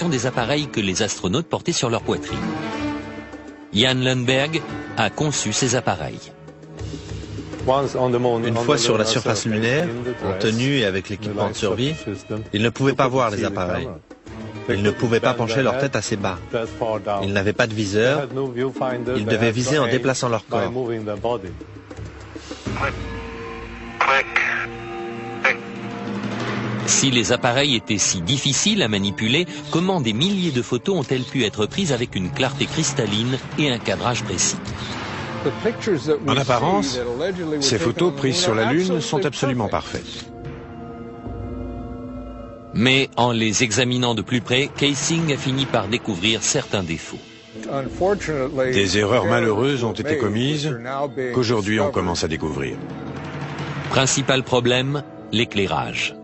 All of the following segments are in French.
des appareils que les astronautes portaient sur leur poitrine. Jan Lundberg a conçu ces appareils. Une fois sur la surface lunaire, en tenue et avec l'équipement de survie, ils ne pouvaient pas voir les appareils. Ils ne pouvaient pas pencher leur tête assez bas. Ils n'avaient pas de viseur. Ils devaient viser en déplaçant leur corps. Si les appareils étaient si difficiles à manipuler, comment des milliers de photos ont-elles pu être prises avec une clarté cristalline et un cadrage précis? En apparence, ces photos prises sur la Lune sont absolument parfaites. Mais en les examinant de plus près, Kaysing a fini par découvrir certains défauts. Des erreurs malheureuses ont été commises qu'aujourd'hui on commence à découvrir. Principal problème, l'éclairage.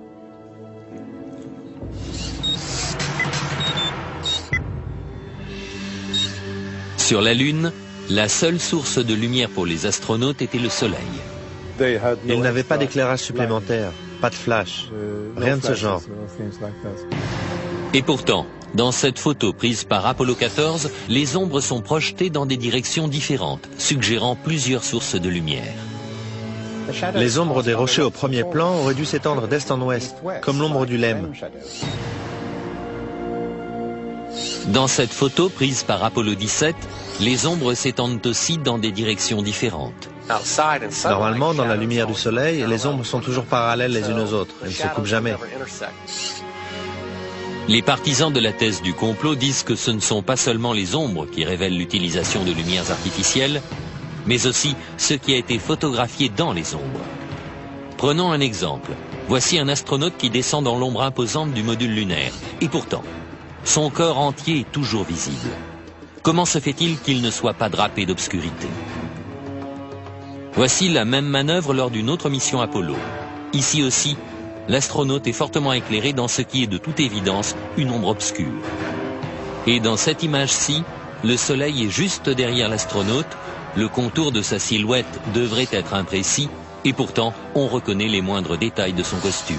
Sur la Lune, la seule source de lumière pour les astronautes était le Soleil. Ils n'avaient pas d'éclairage supplémentaire, pas de flash, rien de ce genre. Et pourtant, dans cette photo prise par Apollo 14, les ombres sont projetées dans des directions différentes, suggérant plusieurs sources de lumière. Les ombres des rochers au premier plan auraient dû s'étendre d'est en ouest, comme l'ombre du Lemme. Dans cette photo prise par Apollo 17, les ombres s'étendent aussi dans des directions différentes. Normalement, dans la lumière du soleil, les ombres sont toujours parallèles les unes aux autres. Elles ne se coupent jamais. Les partisans de la thèse du complot disent que ce ne sont pas seulement les ombres qui révèlent l'utilisation de lumières artificielles, mais aussi ce qui a été photographié dans les ombres. Prenons un exemple. Voici un astronaute qui descend dans l'ombre imposante du module lunaire. Et pourtant, son corps entier est toujours visible. Comment se fait-il qu'il ne soit pas drapé d'obscurité? Voici la même manœuvre lors d'une autre mission Apollo. Ici aussi, l'astronaute est fortement éclairé dans ce qui est de toute évidence une ombre obscure. Et dans cette image-ci, le soleil est juste derrière l'astronaute, le contour de sa silhouette devrait être imprécis, et pourtant on reconnaît les moindres détails de son costume.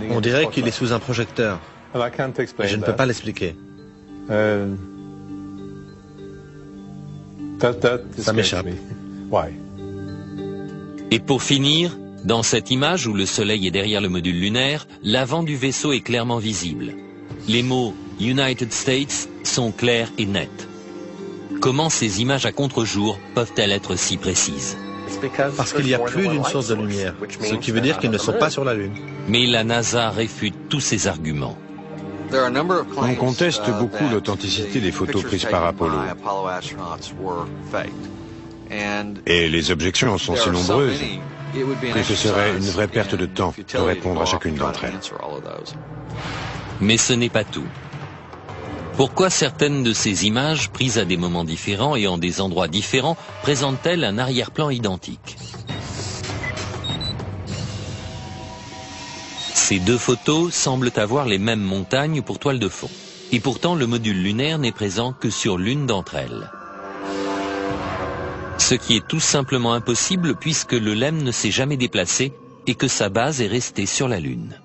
On dirait qu'il est sous un projecteur. Je ne peux pas l'expliquer. Ça m'échappe. Et pour finir, dans cette image où le soleil est derrière le module lunaire, l'avant du vaisseau est clairement visible. Les mots « United States » sont clairs et nets. Comment ces images à contre-jour peuvent-elles être si précises? Parce qu'il y a plus d'une source de lumière, ce qui veut dire qu'ils ne sont pas sur la Lune. Mais la NASA réfute tous ces arguments. On conteste beaucoup l'authenticité des photos prises par Apollo. Et les objections sont si nombreuses que ce serait une vraie perte de temps de répondre à chacune d'entre elles. Mais ce n'est pas tout. Pourquoi certaines de ces images, prises à des moments différents et en des endroits différents, présentent-elles un arrière-plan identique? Ces deux photos semblent avoir les mêmes montagnes pour toile de fond. Et pourtant, le module lunaire n'est présent que sur l'une d'entre elles. Ce qui est tout simplement impossible puisque le LEM ne s'est jamais déplacé et que sa base est restée sur la Lune.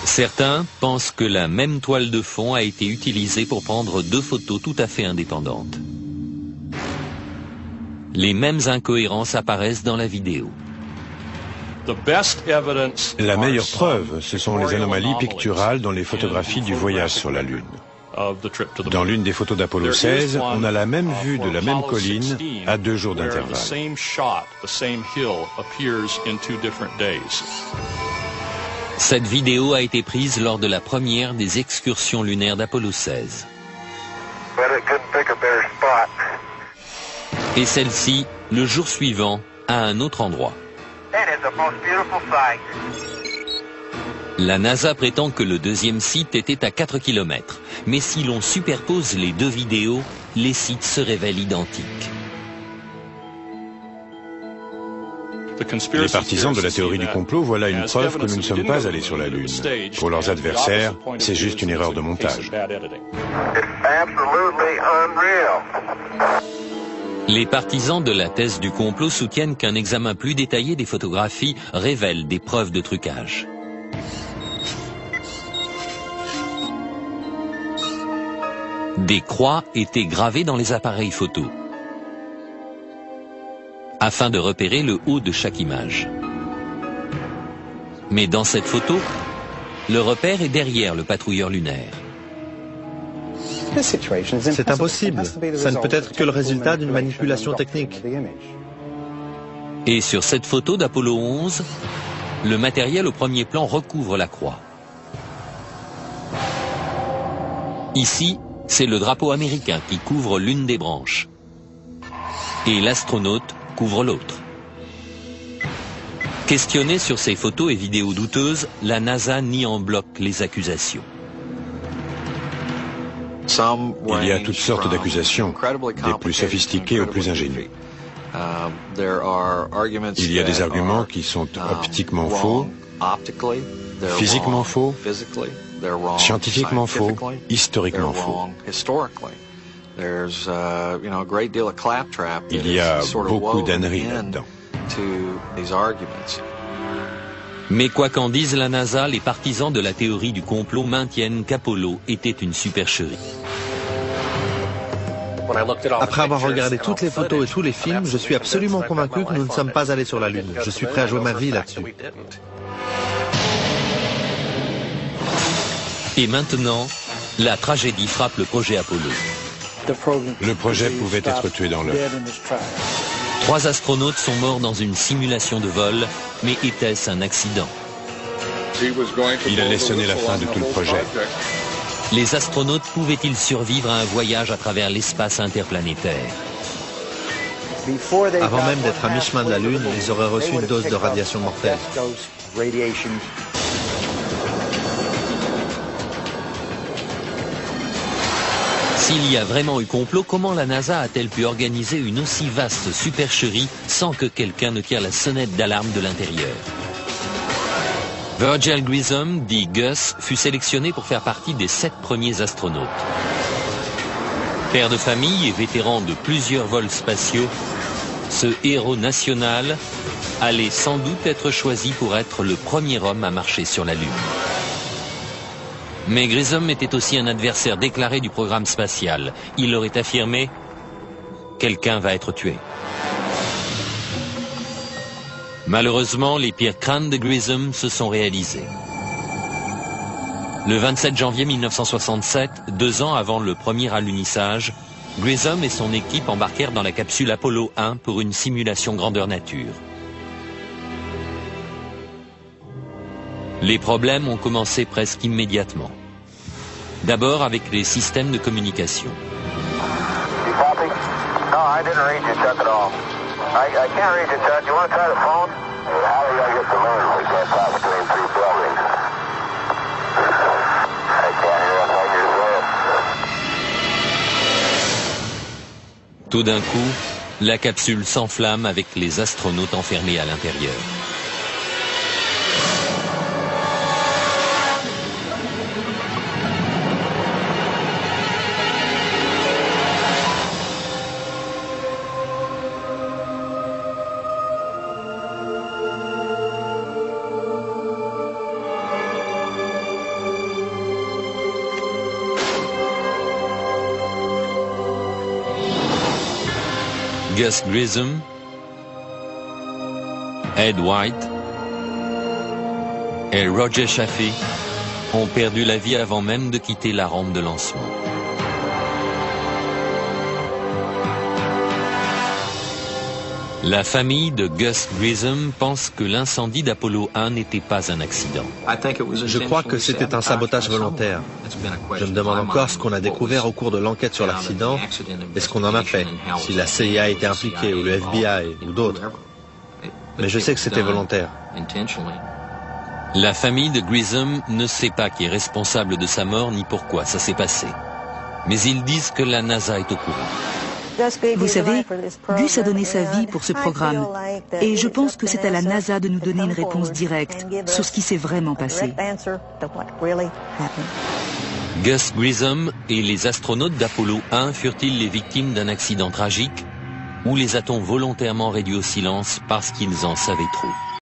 Certains pensent que la même toile de fond a été utilisée pour prendre deux photos tout à fait indépendantes. Les mêmes incohérences apparaissent dans la vidéo. La meilleure preuve, ce sont les anomalies picturales dans les photographies du voyage sur la Lune. Dans l'une des photos d'Apollo 16, on a la même vue de la même colline à 2 jours d'intervalle. Cette vidéo a été prise lors de la première des excursions lunaires d'Apollo 16. Et celle-ci, le jour suivant, à un autre endroit. La NASA prétend que le deuxième site était à 4 km. Mais si l'on superpose les deux vidéos, les sites se révèlent identiques. Les partisans de la théorie du complot voient là une preuve que nous ne sommes pas allés sur la Lune. Pour leurs adversaires, c'est juste une erreur de montage. Les partisans de la thèse du complot soutiennent qu'un examen plus détaillé des photographies révèle des preuves de trucage. Des croix étaient gravées dans les appareils photo, afin de repérer le haut de chaque image. Mais dans cette photo, le repère est derrière le patrouilleur lunaire. C'est impossible. Ça ne peut être que le résultat d'une manipulation technique. Et sur cette photo d'Apollo 11, le matériel au premier plan recouvre la croix. Ici, c'est le drapeau américain qui couvre l'une des branches. Et l'astronaute couvre l'autre. Questionnée sur ces photos et vidéos douteuses, la NASA nie en bloc les accusations. Il y a toutes sortes d'accusations, des plus sophistiquées aux plus ingénues. Il y a des arguments qui sont optiquement faux, physiquement faux, scientifiquement faux, historiquement faux. Il y a beaucoup d'âneries là-dedans. Mais quoi qu'en dise la NASA, les partisans de la théorie du complot maintiennent qu'Apollo était une supercherie. Après avoir regardé toutes les photos et tous les films, je suis absolument convaincu que nous ne sommes pas allés sur la Lune. Je suis prêt à jouer ma vie là-dessus. Et maintenant, la tragédie frappe le projet Apollo. Le projet pouvait être tué dans l'œuf. 3 astronautes sont morts dans une simulation de vol, mais était-ce un accident? Il allait sonner la fin de tout le projet. Les astronautes pouvaient-ils survivre à un voyage à travers l'espace interplanétaire? Avant même d'être à mi-chemin de la Lune, ils auraient reçu une dose de radiation mortelle. S'il y a vraiment eu complot, comment la NASA a-t-elle pu organiser une aussi vaste supercherie sans que quelqu'un ne tire la sonnette d'alarme de l'intérieur? Virgil Grissom, dit Gus, fut sélectionné pour faire partie des 7 premiers astronautes. Père de famille et vétéran de plusieurs vols spatiaux, ce héros national allait sans doute être choisi pour être le premier homme à marcher sur la Lune. Mais Grissom était aussi un adversaire déclaré du programme spatial. Il aurait affirmé « Quelqu'un va être tué ». Malheureusement, les pires craintes de Grissom se sont réalisées. Le 27 janvier 1967, 2 ans avant le premier alunissage, Grissom et son équipe embarquèrent dans la capsule Apollo 1 pour une simulation grandeur nature. Les problèmes ont commencé presque immédiatement. D'abord avec les systèmes de communication. Tout d'un coup, la capsule s'enflamme avec les astronautes enfermés à l'intérieur. Gus Grissom, Ed White et Roger Chaffee ont perdu la vie avant même de quitter la rampe de lancement. La famille de Gus Grissom pense que l'incendie d'Apollo 1 n'était pas un accident. Je crois que c'était un sabotage volontaire. Je me demande encore ce qu'on a découvert au cours de l'enquête sur l'accident et ce qu'on en a fait, si la CIA était impliquée ou le FBI ou d'autres. Mais je sais que c'était volontaire. La famille de Grissom ne sait pas qui est responsable de sa mort ni pourquoi ça s'est passé. Mais ils disent que la NASA est au courant. Vous savez, Gus a donné sa vie pour ce programme et je pense que c'est à la NASA de nous donner une réponse directe sur ce qui s'est vraiment passé. Gus Grissom et les astronautes d'Apollo 1 furent-ils les victimes d'un accident tragique Ou les a-t-on volontairement réduits au silence parce qu'ils en savaient trop ?